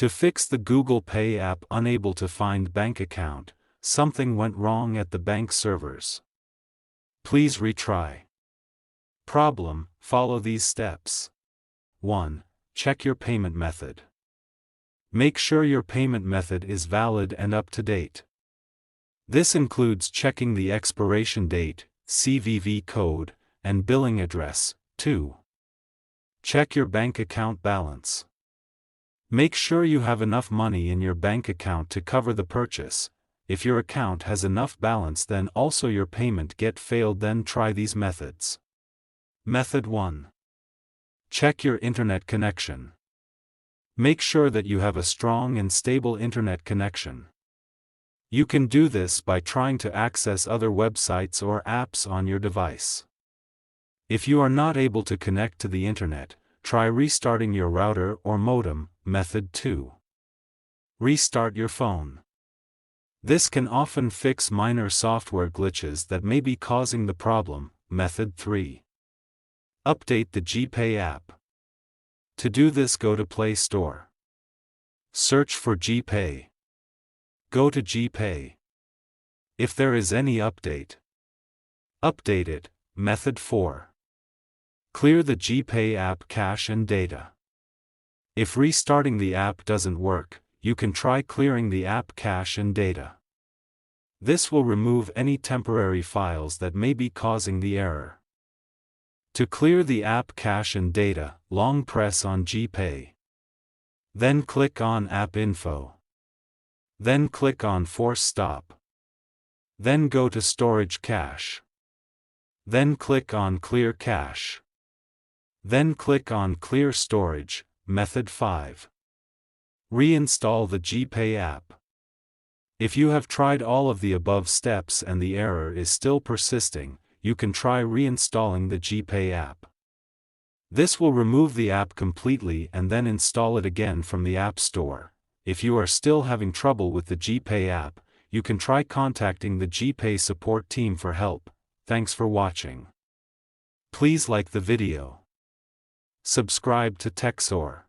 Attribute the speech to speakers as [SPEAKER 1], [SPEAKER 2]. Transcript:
[SPEAKER 1] To fix the Google Pay app unable to find bank account, something went wrong at the bank servers. Please retry. Problem: follow these steps. 1. Check your payment method. Make sure your payment method is valid and up to date. This includes checking the expiration date, CVV code, and billing address. 2. Check your bank account balance. Make sure you have enough money in your bank account to cover the purchase. If your account has enough balance, then also your payment get failed. Then try these methods. Method 1. Check your internet connection. Make sure that you have a strong and stable internet connection. You can do this by trying to access other websites or apps on your device. If you are not able to connect to the internet, try restarting your router or modem. Method 2. Restart your phone. This can often fix minor software glitches that may be causing the problem. Method 3. Update the GPay app. To do this, go to Play Store. Search for GPay. Go to GPay. If there is any update, update it. Method 4. Clear the GPay app cache and data. If restarting the app doesn't work, you can try clearing the app cache and data. This will remove any temporary files that may be causing the error. To clear the app cache and data, long press on GPay. Then click on App Info. Then click on Force Stop. Then go to Storage Cache. Then click on Clear Cache. Then click on Clear Storage. Method 5. Reinstall the GPay app. If you have tried all of the above steps and the error is still persisting, you can try reinstalling the GPay app. This will remove the app completely and then install it again from the App Store. If you are still having trouble with the GPay app, you can try contacting the GPay support team for help. Thanks for watching. Please like the video. Subscribe to TechSoar.